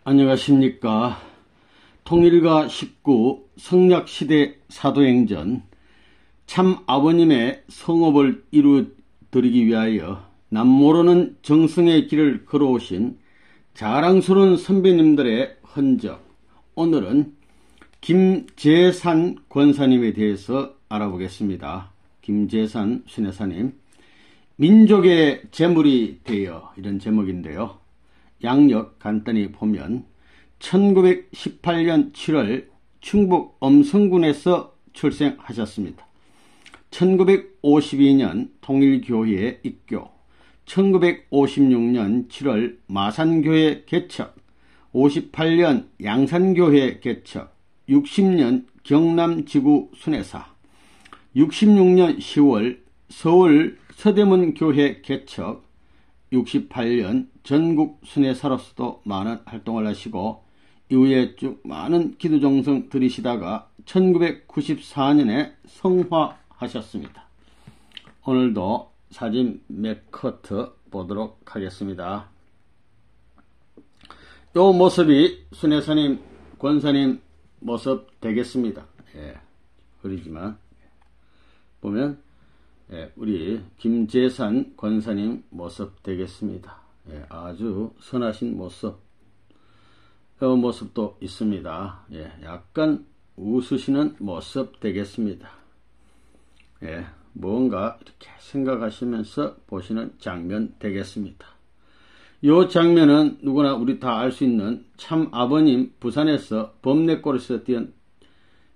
안녕하십니까. 통일가 19 성약시대 사도행전 참 아버님의 성업을 이루어드리기 위하여 남모르는 정성의 길을 걸어오신 자랑스러운 선배님들의 흔적, 오늘은 김재산 권사님에 대해서 알아보겠습니다. 김재산 순회사님, 민족의 재물이 되어, 이런 제목인데요. 양력 간단히 보면 1918년 7월 충북 엄성군에서 출생하셨습니다. 1952년 통일교회에 입교, 1956년 7월 마산교회 개척, 58년 양산교회 개척, 60년 경남지구 순회사, 66년 10월 서울 서대문교회 개척, 68년 전국 순회사로서도 많은 활동을 하시고 이후에 쭉 많은 기도정성 들이시다가 1994년에 성화하셨습니다. 오늘도 사진 몇 커트 보도록 하겠습니다. 이 모습이 순회사님, 권사님 모습 되겠습니다. 흐리지만 보면 우리 김재산 권사님 모습 되겠습니다. 아주 선하신 모습, 이 모습도 있습니다. 약간 웃으시는 모습 되겠습니다. 뭔가 이렇게 생각하시면서 보시는 장면 되겠습니다. 이 장면은 누구나 우리 다 알 수 있는 참 아버님 부산에서 범내골에서 뛰은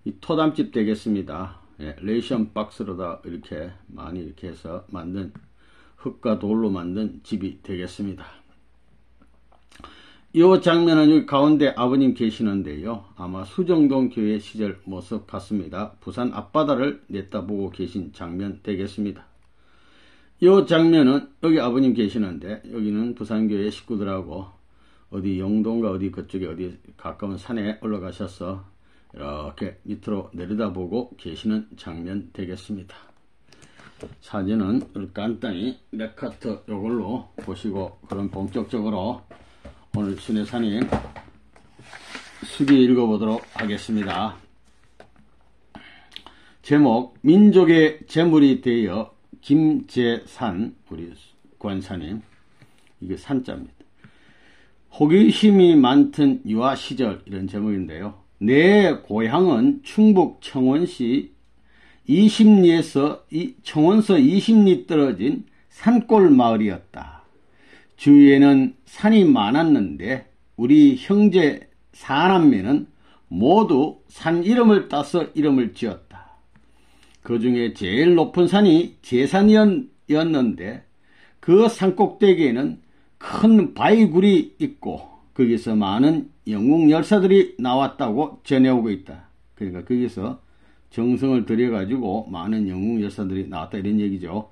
이 토담집 되겠습니다. 레이션 박스로다 이렇게 많이 이렇게 해서 만든 흙과 돌로 만든 집이 되겠습니다. 이 장면은 여기 가운데 아버님 계시는데요. 아마 수정동 교회 시절 모습 같습니다. 부산 앞바다를 내다보고 계신 장면 되겠습니다. 이 장면은 여기 아버님 계시는데 여기는 부산교회 식구들하고 어디 영동과 어디 그쪽에 어디 가까운 산에 올라가셔서 이렇게 밑으로 내려다보고 계시는 장면 되겠습니다. 사진은 간단히 몇 카트 요걸로 보시고 그럼 본격적으로 오늘 순회사님 수기 읽어보도록 하겠습니다. 제목, 민족의 재물이 되어 김재산 우리 권사님, 이게 산자입니다. 호기심이 많던 유아 시절, 이런 제목인데요. 내 고향은 충북 청원시 20리에서 청원서 20리 떨어진 산골 마을이었다. 주위에는 산이 많았는데 우리 형제 4남매는 모두 산 이름을 따서 이름을 지었다. 그 중에 제일 높은 산이 제산이었는데 그 산꼭대기에는 큰 바위굴이 있고 거기서 많은 영웅 열사들이 나왔다고 전해오고 있다. 그러니까 거기서 정성을 들여가지고 많은 영웅 열사들이 나왔다 이런 얘기죠.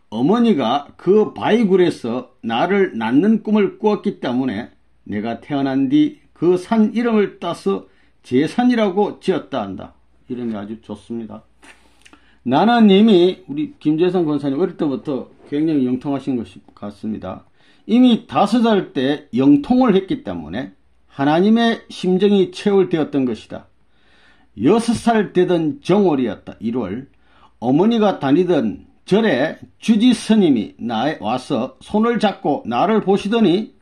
어머니가 그 바위굴에서 나를 낳는 꿈을 꾸었기 때문에 내가 태어난 뒤 그 산 이름을 따서 제산이라고 지었다 한다. 이름이 아주 좋습니다. 나는 이미 우리 김재산 권사님 어릴 때부터 굉장히 영통하신 것 같습니다. 이미 5살 때 영통을 했기 때문에 하나님의 심정이 체울되었던 것이다. 6살 되던 정월이었다. 1월 어머니가 다니던 절에 주지 스님이 나에 와서 손을 잡고 나를 보시더니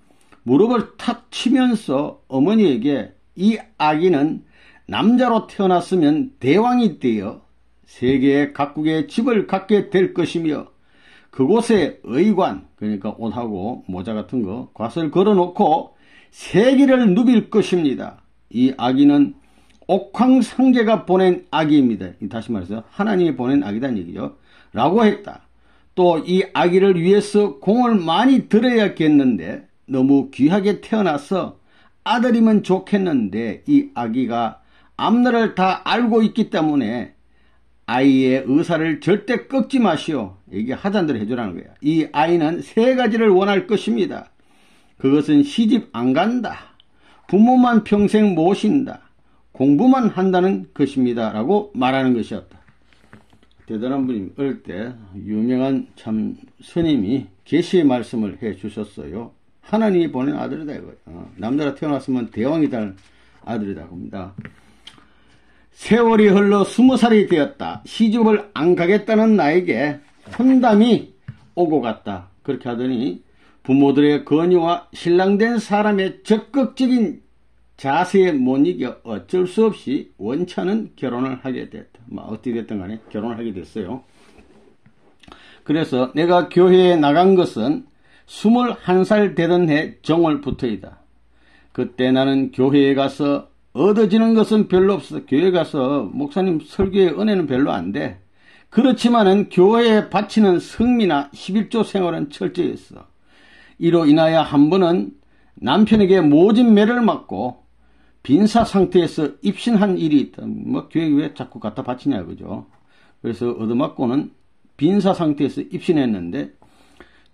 무릎을 탁 치면서 어머니에게 이 아기는 남자로 태어났으면 대왕이 되어 세계의 각국의 집을 갖게 될 것이며 그곳에 의관, 그러니까 옷하고 모자 같은 거 갓을 걸어놓고 세기를 누빌 것입니다. 이 아기는 옥황상제가 보낸 아기입니다. 다시 말해서 하나님이 보낸 아기다는 얘기죠. 라고 했다. 또 이 아기를 위해서 공을 많이 들여야겠는데 너무 귀하게 태어나서 아들이면 좋겠는데 이 아기가 앞날을 다 알고 있기 때문에 아이의 의사를 절대 꺾지 마시오. 이게 하자는 대로 해주라는 거야. 이 아이는 3가지를 원할 것입니다. 그것은 시집 안 간다. 부모만 평생 모신다. 공부만 한다는 것입니다. 라고 말하는 것이었다. 대단한 분이 어릴 때 유명한 참 스님이 계시의 말씀을 해 주셨어요. 하나님이 보낸 아들이다 이거예요. 남자가 태어났으면 대왕이 될 아들이라고 합니다. 세월이 흘러 20살이 되었다. 시집을 안 가겠다는 나에게 혼담이 오고 갔다. 그렇게 하더니 부모들의 권유와 신랑된 사람의 적극적인 자세에 못 이겨 어쩔 수 없이 원치 않은 결혼을 하게 됐다. 어떻게 됐든 간에 결혼을 하게 됐어요. 그래서 내가 교회에 나간 것은 21살 되던 해 정월부터이다. 그때 나는 교회에 가서 얻어지는 것은 별로 없어. 교회에 가서 목사님 설교의 은혜는 별로 안 돼. 그렇지만은 교회에 바치는 성미나 11조 생활은 철저히 했어. 이로 인하여 한 번은 남편에게 모진 매를 맞고 빈사 상태에서 입신한 일이 있다. 교회에 왜 자꾸 갖다 바치냐, 그죠? 그래서 얻어맞고는 빈사 상태에서 입신했는데,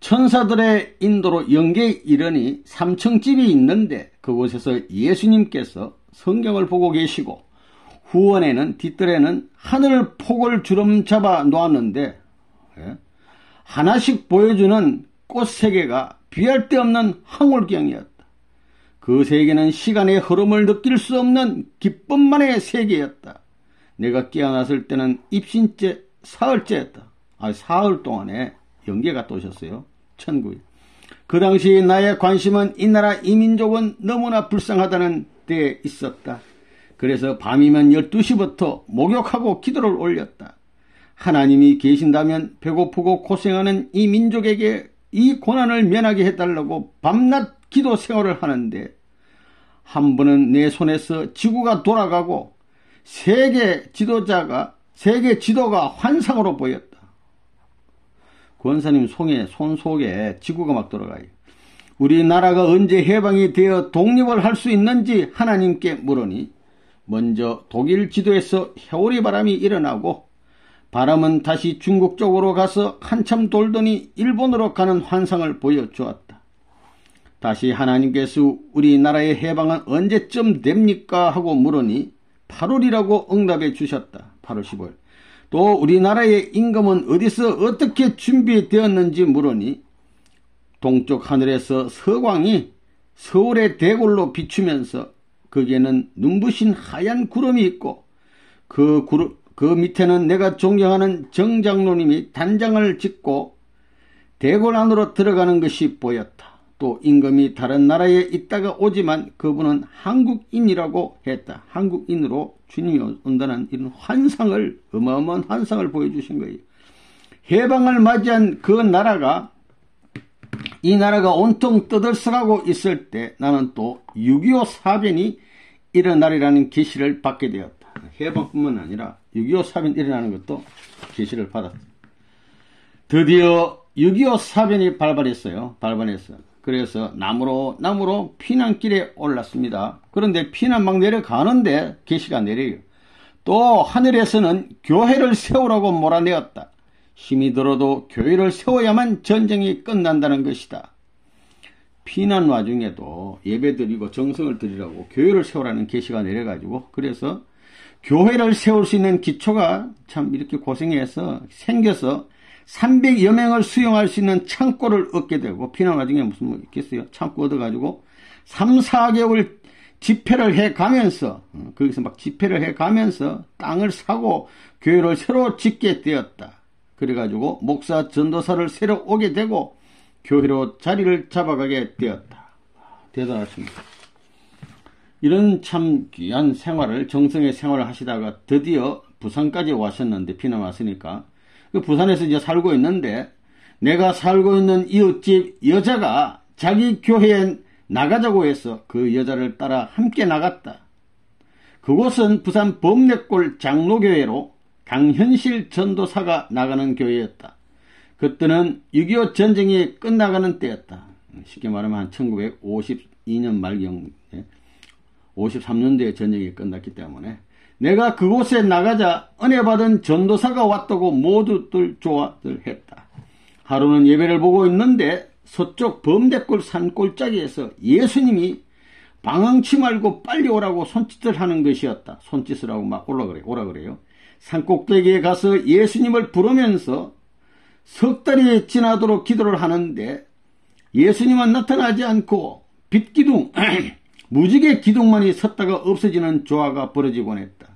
천사들의 인도로 영계에 이르니 3층집이 있는데 그곳에서 예수님께서 성경을 보고 계시고 후원에는 뒷뜰에는 하늘 폭을 주름 잡아 놓았는데 하나씩 보여주는 꽃 세계가 비할 데 없는 황홀경이었다. 그 세계는 시간의 흐름을 느낄 수 없는 기쁨만의 세계였다. 내가 깨어났을 때는 입신째 사흘째였다. 사흘 동안에 영계 갔다 오셨어요. 천국에. 그 당시 나의 관심은 이 나라 이 민족은 너무나 불쌍하다는 데에 있었다. 그래서 밤이면 12시부터 목욕하고 기도를 올렸다. 하나님이 계신다면 배고프고 고생하는 이 민족에게 이 고난을 면하게 해달라고 밤낮 기도 생활을 하는데 한 번은 내 손에서 지구가 돌아가고 세계 지도가 환상으로 보였다. 권사님 손 속에 지구가 막 돌아가요. 우리나라가 언제 해방이 되어 독립을 할 수 있는지 하나님께 물으니 먼저 독일 지도에서 해오리 바람이 일어나고 바람은 다시 중국 쪽으로 가서 한참 돌더니 일본으로 가는 환상을 보여주었다. 다시 하나님께서 우리나라의 해방은 언제쯤 됩니까? 하고 물으니 8월이라고 응답해 주셨다. 8월 15일. 또 우리나라의 임금은 어디서 어떻게 준비되었는지 물으니 동쪽 하늘에서 서광이 서울의 대골로 비추면서 거기에는 눈부신 하얀 구름이 있고 그 밑에는 내가 존경하는 정장로님이 단장을 짓고 대골 안으로 들어가는 것이 보였다. 또 임금이 다른 나라에 있다가 오지만 그분은 한국인이라고 했다. 한국인으로 주님이 온다는 이런 환상을, 어마어마한 환상을 보여주신 거예요. 해방을 맞이한 그 나라가, 이 나라가 온통 떠들썩하고 있을 때 나는 또 6.25 사변이 일어나리라는 계시를 받게 되었다. 해방뿐만 아니라 6.25 사변이 일어나는 것도 계시를 받았다. 드디어 6.25 사변이 발발했어요. 그래서 나무로 피난길에 올랐습니다. 그런데 피난 막 내려가는데 계시가 내려요. 또 하늘에서는 교회를 세우라고 몰아내었다. 힘이 들어도 교회를 세워야만 전쟁이 끝난다는 것이다. 피난 와중에도 예배드리고 정성을 드리라고 교회를 세우라는 계시가 내려가지고 그래서 교회를 세울 수 있는 기초가 참 이렇게 고생해서 생겨서 300여 명을 수용할 수 있는 창고를 얻게 되고 피난 와중에 무슨 뭐 있겠어요. 창고 얻어가지고 3, 4개월 집회를 해가면서 거기서 막 집회를 해가면서 땅을 사고 교회를 새로 짓게 되었다. 그래가지고 목사 전도사를 새로 오게 되고 교회로 자리를 잡아가게 되었다. 대단하십니다. 이런 참 귀한 생활을 정성의 생활을 하시다가 드디어 부산까지 와셨는데 피난 왔으니까 부산에서 이제 살고 있는데 내가 살고 있는 이웃집 여자가 자기 교회에 나가자고 해서 그 여자를 따라 함께 나갔다. 그곳은 부산 범내골 장로교회로 강현실 전도사가 나가는 교회였다. 그때는 6.25 전쟁이 끝나가는 때였다. 쉽게 말하면 한 1952년 말경에 53년도에 전쟁이 끝났기 때문에 내가 그곳에 나가자 은혜 받은 전도사가 왔다고 모두들 좋아들 했다. 하루는 예배를 보고 있는데 서쪽 범대골 산골짜기에서 예수님이 방황치 말고 빨리 오라고 손짓을 하는 것이었다. 손짓을 하고 막 오라 그래요. 산꼭대기에 가서 예수님을 부르면서 석 달이 지나도록 기도를 하는데 예수님은 나타나지 않고 빛기둥, 무지개 기둥만이 섰다가 없어지는 조화가 벌어지곤 했다.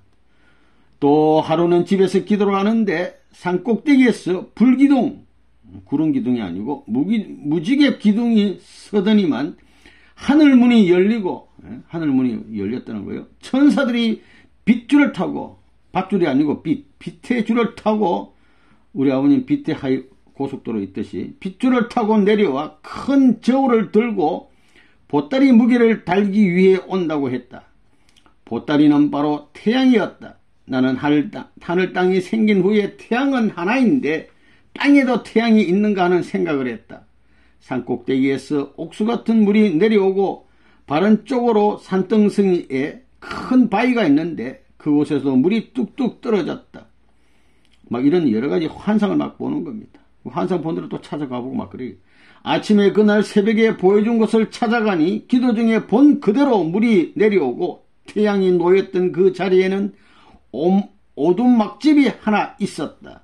또 하루는 집에서 기도를 하는데 산꼭대기에서 불기둥, 구름기둥이 아니고 무지개 기둥이 서더니만 하늘문이 열리고, 하늘문이 열렸다는 거예요. 천사들이 빗줄을 타고, 밧줄이 아니고 빛의 줄을 타고, 우리 아버님 빛의 하이 고속도로 있듯이 빗줄을 타고 내려와 큰 저울을 들고 보따리 무게를 달기 위해 온다고 했다. 보따리는 바로 태양이었다. 나는 하늘 땅이 생긴 후에 태양은 하나인데 땅에도 태양이 있는가 하는 생각을 했다. 산꼭대기에서 옥수 같은 물이 내려오고 바른 쪽으로 산등성이에 큰 바위가 있는데 그곳에서 물이 뚝뚝 떨어졌다. 막 이런 여러 가지 환상을 막 보는 겁니다. 환상 본 대로 또 찾아가보고 막 그래요. 아침에 그날 새벽에 보여준 것을 찾아가니 기도 중에 본 그대로 물이 내려오고 태양이 놓였던 그 자리에는 오두막집이 하나 있었다.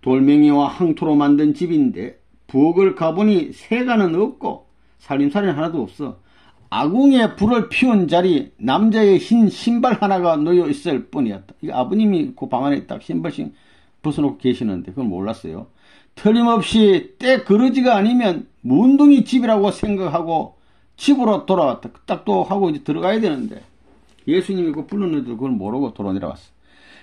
돌멩이와 항토로 만든 집인데 부엌을 가보니 새가는 없고 살림살이는 하나도 없어. 아궁이에 불을 피운 자리 남자의 흰 신발 하나가 놓여 있을 뿐이었다. 이 아버님이 그 방 안에 딱 신발씩 벗어놓고 계시는데 그걸 몰랐어요. 틀림없이 때 그러지가 아니면 문둥이 집이라고 생각하고 집으로 돌아왔다. 딱 또 하고 이제 들어가야 되는데 예수님이 그 불렀는데도 그걸 모르고 돌아 내려왔어.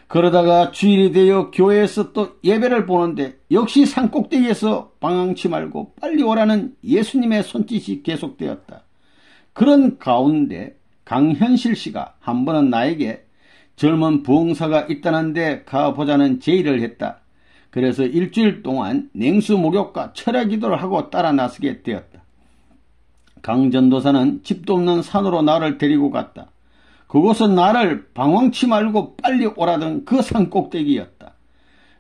그러다가 주일이 되어 교회에서 또 예배를 보는데 역시 산꼭대기에서 방황치 말고 빨리 오라는 예수님의 손짓이 계속되었다. 그런 가운데 강현실 씨가 한 번은 나에게 젊은 부흥사가 있다는데 가보자는 제의를 했다. 그래서 일주일 동안 냉수 목욕과 철야 기도를 하고 따라 나서게 되었다. 강 전도사는 집도 없는 산으로 나를 데리고 갔다. 그곳은 나를 방황치 말고 빨리 오라던 그 산꼭대기였다.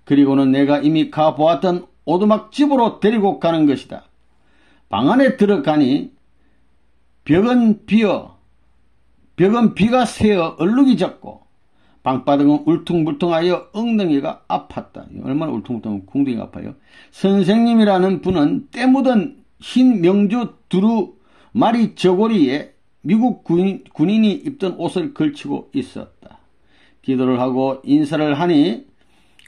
그리고는 내가 이미 가보았던 오두막 집으로 데리고 가는 것이다. 방 안에 들어가니 벽은 비가 새어 얼룩이 졌고 방바닥은 울퉁불퉁하여 엉덩이가 아팠다. 얼마나 울퉁불퉁하면 궁둥이가 아파요. 선생님이라는 분은 때 묻은 흰 명주 두루마리 저고리에 미국 군인이 입던 옷을 걸치고 있었다. 기도를 하고 인사를 하니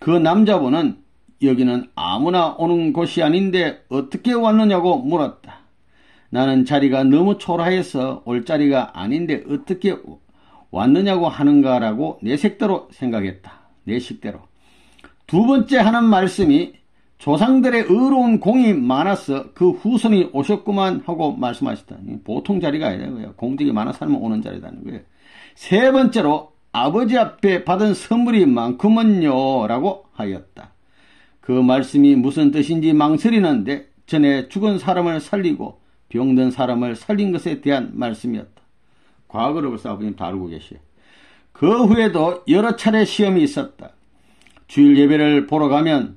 그 남자분은 여기는 아무나 오는 곳이 아닌데 어떻게 왔느냐고 물었다. 나는 자리가 너무 초라해서 올 자리가 아닌데 어떻게 왔느냐고 하는가라고 내 색대로 생각했다. 내 식대로. 두 번째 하는 말씀이 조상들의 의로운 공이 많아서 그 후손이 오셨구만 하고 말씀하셨다. 보통 자리가 아니라 공덕이 많은 사람은 오는 자리다는 거예요. 세 번째로 아버지 앞에 받은 선물이 많구먼요 라고 하였다. 그 말씀이 무슨 뜻인지 망설이는데 전에 죽은 사람을 살리고 병든 사람을 살린 것에 대한 말씀이었다. 과거를 벌써 아버님 다 알고 계시오. 그 후에도 여러 차례 시험이 있었다. 주일 예배를 보러 가면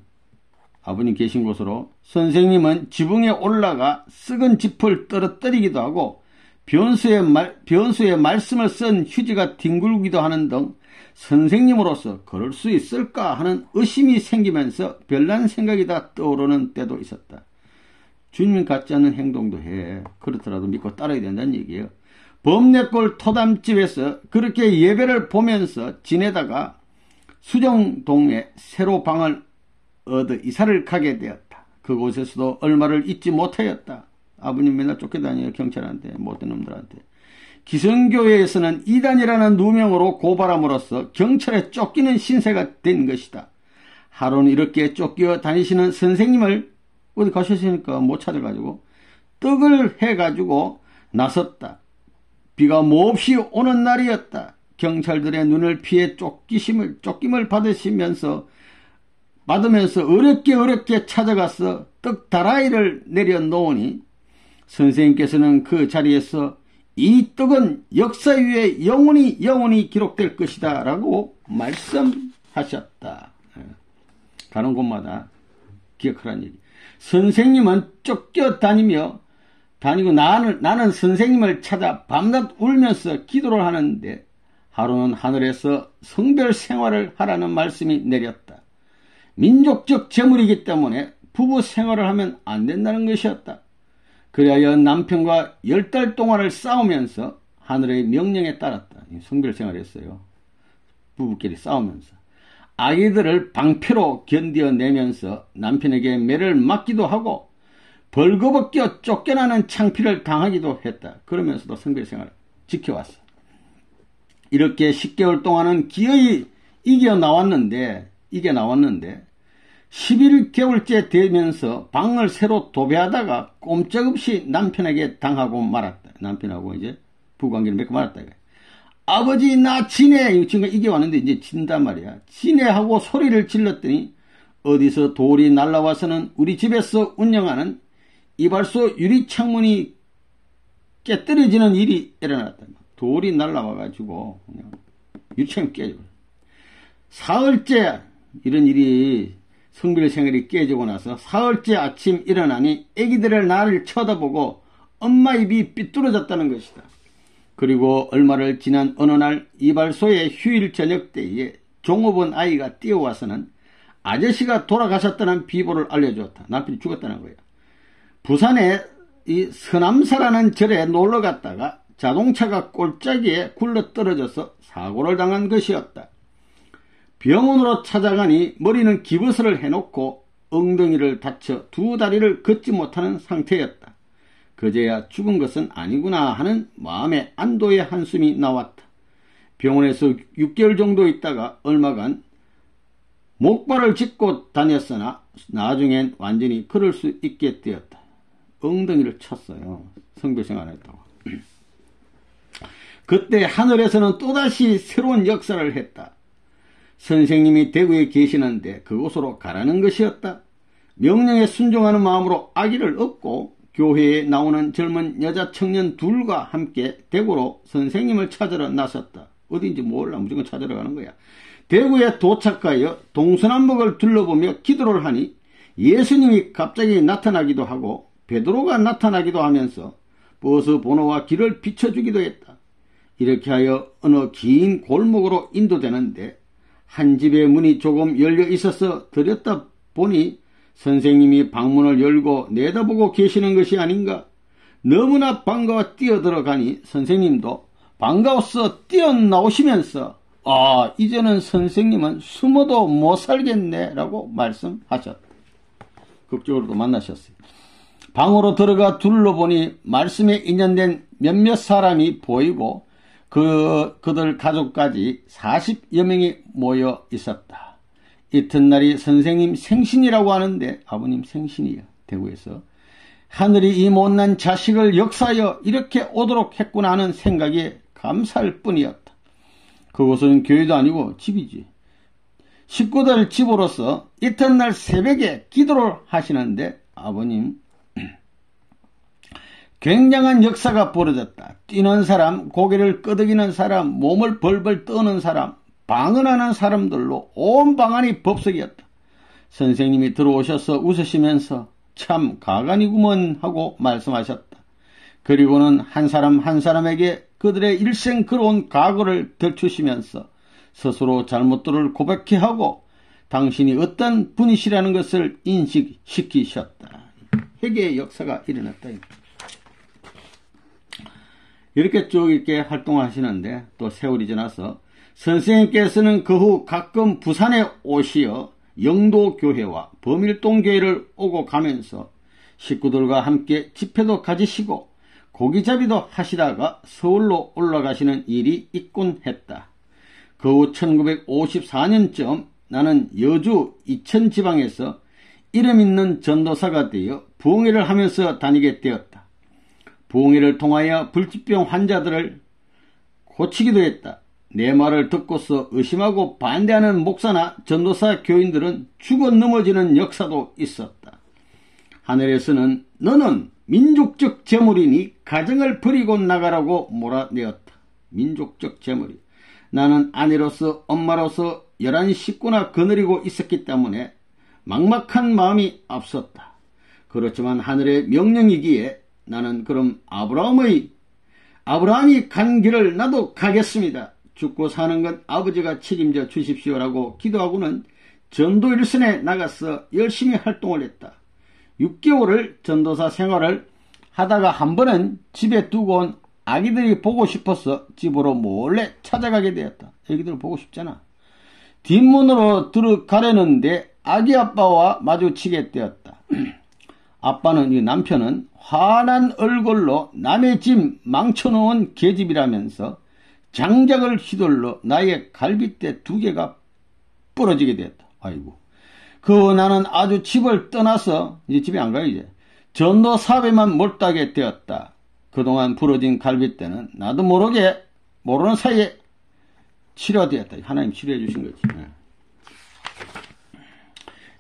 아버님 계신 곳으로 선생님은 지붕에 올라가 썩은 짚을 떨어뜨리기도 하고 변수에 말씀을 쓴 휴지가 뒹굴기도 하는 등 선생님으로서 그럴 수 있을까 하는 의심이 생기면서 별난 생각이 다 떠오르는 때도 있었다. 주님 같지 않은 행동도 해. 그렇더라도 믿고 따라야 된다는 얘기예요. 범내골 토담집에서 그렇게 예배를 보면서 지내다가 수정동에 새로 방을 얻어 이사를 가게 되었다. 그곳에서도 얼마를 잊지 못하였다. 아버님 맨날 쫓겨다녀요. 경찰한테, 못된 놈들한테. 기성교회에서는 이단이라는 누명으로 고발함으로써 경찰에 쫓기는 신세가 된 것이다. 하루는 이렇게 쫓겨 다니시는 선생님을 어디 가셨으니까 못 찾아가지고 떡을 해가지고 나섰다. 비가 몹시 오는 날이었다. 경찰들의 눈을 피해 쫓김을 받으면서 어렵게 찾아가서 떡 다라이를 내려놓으니 선생님께서는 그 자리에서 이 떡은 역사 위에 영원히 기록될 것이다 라고 말씀하셨다. 가는 곳마다 기억하라는 얘기. 선생님은 쫓겨다니고 나는 선생님을 찾아 밤낮 울면서 기도를 하는데 하루는 하늘에서 성별 생활을 하라는 말씀이 내렸다. 민족적 재물이기 때문에 부부 생활을 하면 안 된다는 것이었다. 그리하여 남편과 10달 동안을 싸우면서 하늘의 명령에 따랐다. 성별 생활했어요. 부부끼리 싸우면서. 아기들을 방패로 견뎌내면서 남편에게 매를 맞기도 하고 벌거벗겨 쫓겨나는 창피를 당하기도 했다. 그러면서도 성별 생활을 지켜왔어. 이렇게 10개월 동안은 기어이 이겨 나왔는데 11개월째 되면서 방을 새로 도배하다가 꼼짝없이 남편에게 당하고 말았다. 남편하고 이제 부관계를 맺고 말았다. 아버지 나 지내. 지금 이겨왔는데 이제 진단 말이야. 지내하고 소리를 질렀더니 어디서 돌이 날라와서는 우리 집에서 운영하는 이발소 유리창문이 깨뜨려지는 일이 일어났다. 돌이 날라와가지고 그냥 유리창이 깨져. 사흘째 이런 일이 성별 생활이 깨지고 나서 사흘째 아침 일어나니 애기들을 나를 쳐다보고 엄마 입이 삐뚤어졌다는 것이다. 그리고 얼마를 지난 어느 날 이발소의 휴일 저녁 때에 종업원 아이가 뛰어와서는 아저씨가 돌아가셨다는 비보를 알려주었다. 남편이 죽었다는 거야. 부산에 이 서남사라는 절에 놀러 갔다가 자동차가 골짜기에 굴러 떨어져서 사고를 당한 것이었다. 병원으로 찾아가니 머리는 기부스를 해놓고 엉덩이를 다쳐 두 다리를 걷지 못하는 상태였다. 그제야 죽은 것은 아니구나 하는 마음의 안도의 한숨이 나왔다. 병원에서 6개월 정도 있다가 얼마간 목발을 짚고 다녔으나 나중엔 완전히 걸을 수 있게 되었다. 엉덩이를 쳤어요. 성교생 안 했다고. 그때 하늘에서는 또다시 새로운 역사를 했다. 선생님이 대구에 계시는데 그곳으로 가라는 것이었다. 명령에 순종하는 마음으로 아기를 얻고 교회에 나오는 젊은 여자 청년 둘과 함께 대구로 선생님을 찾으러 나섰다. 어딘지 몰라. 무조건 찾으러 가는 거야. 대구에 도착하여 동서남북을 둘러보며 기도를 하니 예수님이 갑자기 나타나기도 하고 베드로가 나타나기도 하면서 버스 번호와 길을 비춰주기도 했다. 이렇게 하여 어느 긴 골목으로 인도되는데 한 집의 문이 조금 열려 있어서 들였다 보니 선생님이 방문을 열고 내다보고 계시는 것이 아닌가. 너무나 반가워 뛰어들어가니 선생님도 반가워서 뛰어나오시면서 이제는 선생님은 숨어도 못 살겠네 라고 말씀하셨다. 극적으로도 만나셨어요. 방으로 들어가 둘러보니 말씀에 인연된 몇몇 사람이 보이고 그들 가족까지 40여 명이 모여 있었다. 이튿날이 선생님 생신이라고 하는데 아버님 생신이야. 대구에서. 하늘이 이 못난 자식을 역사하여 이렇게 오도록 했구나 하는 생각에 감사할 뿐이었다. 그곳은 교회도 아니고 집이지. 식구들 집으로서 이튿날 새벽에 기도를 하시는데 아버님 굉장한 역사가 벌어졌다. 뛰는 사람, 고개를 끄덕이는 사람, 몸을 벌벌 떠는 사람, 방언하는 사람들로 온 방안이 법석이었다. 선생님이 들어오셔서 웃으시면서 참 가관이구먼 하고 말씀하셨다. 그리고는 한 사람 한 사람에게 그들의 일생 걸어온 과거를 덜추시면서 스스로 잘못들을 고백해 하고 당신이 어떤 분이시라는 것을 인식시키셨다. 회개의 역사가 일어났다. 이렇게 쭉 이렇게 활동하시는데 또 세월이 지나서 선생님께서는 그 후 가끔 부산에 오시어 영도교회와 범일동교회를 오고 가면서 식구들과 함께 집회도 가지시고 고기잡이도 하시다가 서울로 올라가시는 일이 있곤 했다. 그 후 1954년쯤 나는 여주 이천지방에서 이름 있는 전도사가 되어 부흥회를 하면서 다니게 되었다. 부흥회를 통하여 불치병 환자들을 고치기도 했다. 내 말을 듣고서 의심하고 반대하는 목사나 전도사 교인들은 죽어 넘어지는 역사도 있었다. 하늘에서는 너는 민족적 재물이니 가정을 버리고 나가라고 몰아내었다. 민족적 재물이. 나는 아내로서 엄마로서 11 식구나 거느리고 있었기 때문에 막막한 마음이 앞섰다. 그렇지만 하늘의 명령이기에 나는 그럼 아브라함이 간 길을 나도 가겠습니다. 죽고 사는 건 아버지가 책임져 주십시오라고 기도하고는 전도 일선에 나가서 열심히 활동을 했다. 6개월을 전도사 생활을 하다가 한 번은 집에 두고 온 아기들이 보고 싶어서 집으로 몰래 찾아가게 되었다. 애기들 보고 싶잖아. 뒷문으로 들어가려는데 아기 아빠와 마주치게 되었다. 아빠는, 이 남편은 환한 얼굴로 남의 집 망쳐놓은 계집이라면서 장작을 휘둘러 나의 갈빗대 2개가 부러지게 되었다. 아이고. 나는 아주 집을 떠나서 이제 집에 안 가요. 이제 전도 사업에만 몰두하게 되었다. 그동안 부러진 갈빗대는 나도 모르는 사이에 치료되었다. 하나님 치료해 주신 거지.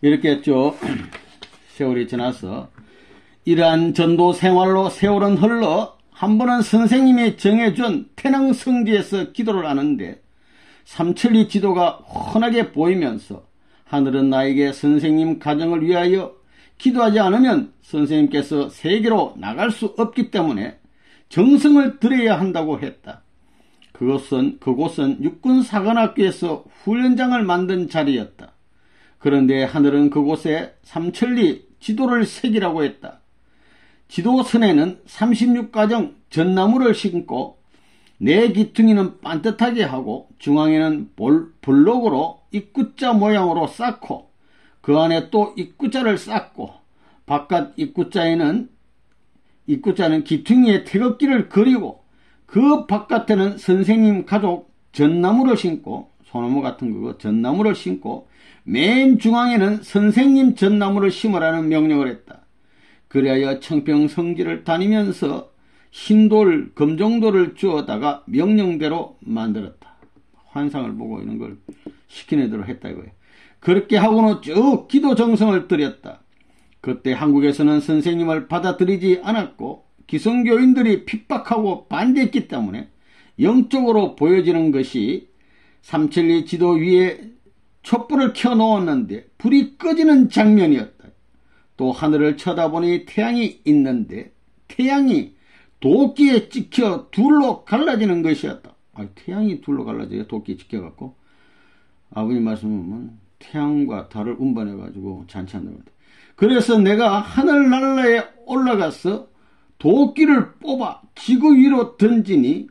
이렇게 했죠. 세월이 지나서 이러한 전도 생활로 세월은 흘러 한 번은 선생님이 정해준 태릉 성지에서 기도를 하는데 삼천리 지도가 훤하게 보이면서 하늘은 나에게 선생님 가정을 위하여 기도하지 않으면 선생님께서 세계로 나갈 수 없기 때문에 정성을 들여야 한다고 했다. 그곳은 육군사관학교에서 훈련장을 만든 자리였다. 그런데 하늘은 그곳에 삼천리 지도를 새기라고 했다. 지도선에는 36가정 전나무를 심고 네 기퉁이는 반듯하게 하고 중앙에는 블록으로 입구자 모양으로 쌓고 그 안에 또 입구자를 쌓고 바깥 입구자는 기퉁이에 태극기를 그리고 그 바깥에는 선생님 가족 전나무를 심고 소나무 같은 거 전나무를 심고 맨 중앙에는 선생님 전나무를 심으라는 명령을 했다. 그리하여 청평성지를 다니면서 흰돌, 금종돌을 주워다가 명령대로 만들었다. 환상을 보고 이런 걸 시키는 대로 했다 이거예요. 그렇게 하고는 쭉 기도 정성을 들였다. 그때 한국에서는 선생님을 받아들이지 않았고 기성교인들이 핍박하고 반대했기 때문에 영적으로 보여지는 것이 삼천리 지도 위에 촛불을 켜놓았는데 불이 꺼지는 장면이었다. 또 하늘을 쳐다보니 태양이 있는데 태양이 도끼에 찍혀 둘로 갈라지는 것이었다. 태양이 둘로 갈라져요. 도끼에 찍혀갖고. 아버님 말씀은 태양과 달을 운반해가지고 잔치한다고 합니다. 그래서 내가 하늘나라에 올라가서 도끼를 뽑아 지구 위로 던지니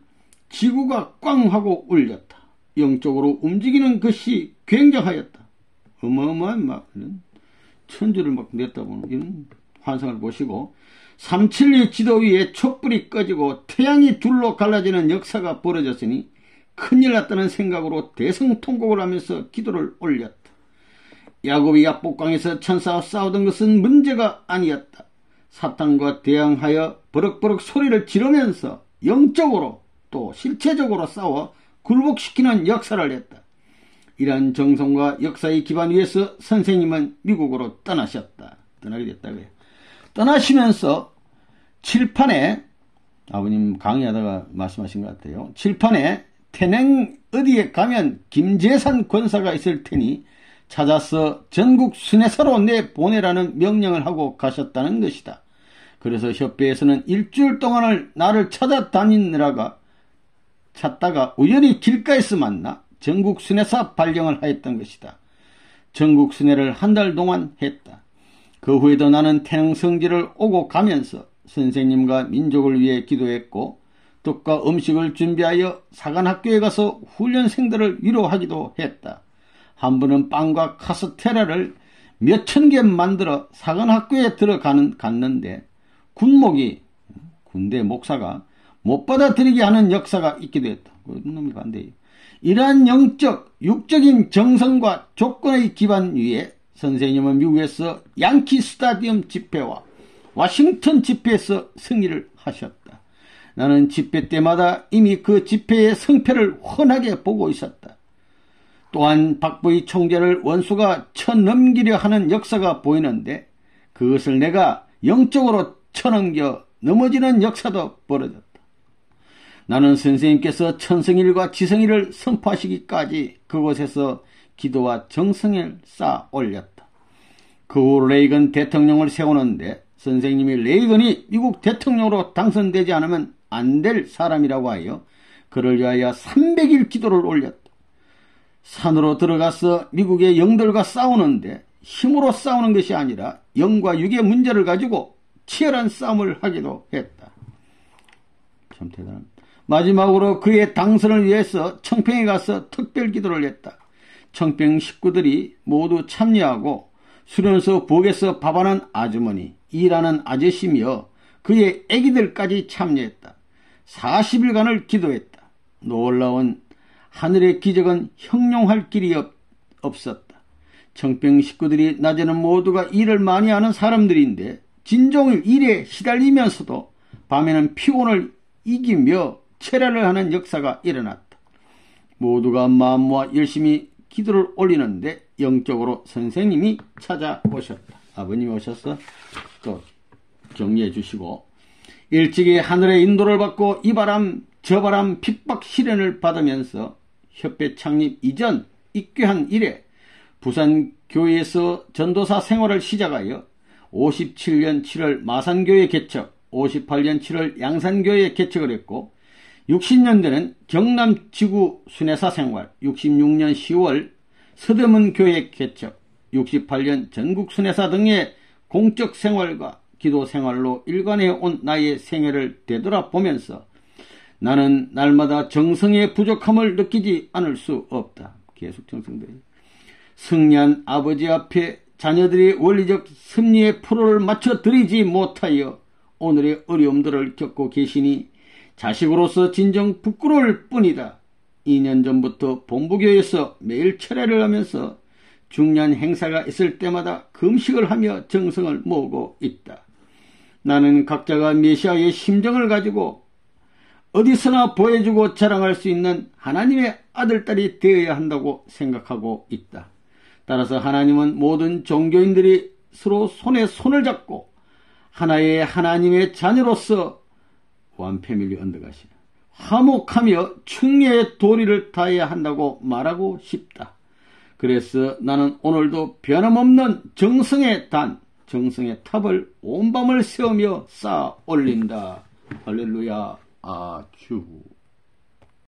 지구가 꽝 하고 울렸다. 영적으로 움직이는 것이 굉장하였다. 어마어마한 천주를 냈다 보는 이런 환상을 보시고 삼천리 지도 위에 촛불이 꺼지고 태양이 둘로 갈라지는 역사가 벌어졌으니 큰일 났다는 생각으로 대성통곡을 하면서 기도를 올렸다. 야곱이 야복강에서 천사와 싸우던 것은 문제가 아니었다. 사탄과 대항하여 버럭버럭 소리를 지르면서 영적으로 또 실체적으로 싸워 굴복시키는 역사를 했다. 이러한 정성과 역사의 기반 위에서 선생님은 미국으로 떠나셨다. 떠나게 됐다고요. 떠나시면서 칠판에 아버님 강의하다가 말씀하신 것 같아요. 칠판에 태릉 어디에 가면 김재산 권사가 있을 테니 찾아서 전국 순회사로 내보내라는 명령을 하고 가셨다는 것이다. 그래서 협회에서는 일주일 동안을 나를 찾아다니느라가 찾다가 우연히 길가에서 만나 전국 순회사 발령을 하였던 것이다. 전국 순회를 한 달 동안 했다. 그 후에도 나는 태릉 성지를 오고 가면서 선생님과 민족을 위해 기도했고 떡과 음식을 준비하여 사관학교에 가서 훈련생들을 위로하기도 했다. 한 번은 빵과 카스테라를 몇천 개 만들어 사관학교에 갔는데 군목이 군대 목사가 못 받아들이게 하는 역사가 있기도 했다. 그런 놈이 반대예요. 이러한 영적, 육적인 정성과 조건의 기반 위에 선생님은 미국에서 양키 스타디움 집회와 워싱턴 집회에서 승리를 하셨다. 나는 집회 때마다 이미 그 집회의 성패를 훤하게 보고 있었다. 또한 박부희 총재를 원수가 쳐넘기려 하는 역사가 보이는데 그것을 내가 영적으로 쳐넘겨 넘어지는 역사도 벌어졌다. 나는 선생님께서 천성일과 지성일을 선포하시기까지 그곳에서 기도와 정성을 쌓아 올렸다. 그 후 레이건 대통령을 세우는데 선생님이 레이건이 미국 대통령으로 당선되지 않으면 안 될 사람이라고 하여 그를 위하여 300일 기도를 올렸다. 산으로 들어가서 미국의 영들과 싸우는데 힘으로 싸우는 것이 아니라 영과 육의 문제를 가지고 치열한 싸움을 하기도 했다. 참 대단합니다. 마지막으로 그의 당선을 위해서 청평에 가서 특별 기도를 했다. 청평 식구들이 모두 참여하고 수련소 부엌에서 밥하는 아주머니, 일하는 아저씨며 그의 애기들까지 참여했다. 40일간을 기도했다. 놀라운 하늘의 기적은 형용할 길이 없었다. 청평 식구들이 낮에는 모두가 일을 많이 하는 사람들인데 진종일 일에 시달리면서도 밤에는 피곤을 이기며 철야를 하는 역사가 일어났다. 모두가 마음 모아 열심히 기도를 올리는데 영적으로 선생님이 찾아오셨다. 아버님이 오셔서 또 격려해 주시고 일찍이 하늘의 인도를 받고 이 바람 저 바람 핍박 시련을 받으면서 협회 창립 이전 입교한 이래 부산교회에서 전도사 생활을 시작하여 57년 7월 마산교회 개척, 58년 7월 양산교회 개척을 했고 60년대는 경남지구 순회사 생활, 66년 10월 서대문교회 개척, 68년 전국순회사 등의 공적 생활과 기도 생활로 일관해 온 나의 생애를 되돌아보면서 나는 날마다 정성의 부족함을 느끼지 않을 수 없다. 계속 정성들이. 승리한 아버지 앞에 자녀들이 원리적 섭리의 프로를 맞춰드리지 못하여 오늘의 어려움들을 겪고 계시니 자식으로서 진정 부끄러울 뿐이다. 2년 전부터 본부교회에서 매일 철야를 하면서 중요한 행사가 있을 때마다 금식을 하며 정성을 모으고 있다. 나는 각자가 메시아의 심정을 가지고 어디서나 보여주고 자랑할 수 있는 하나님의 아들딸이 되어야 한다고 생각하고 있다. 따라서 하나님은 모든 종교인들이 서로 손에 손을 잡고 하나의 하나님의 자녀로서 원 패밀리 언더가시라 화목하며 충녀의 도리를 다해야 한다고 말하고 싶다. 그래서 나는 오늘도 변함없는 정성의 정성의 탑을 온 밤을 세우며 쌓아 올린다. 할렐루야. 아주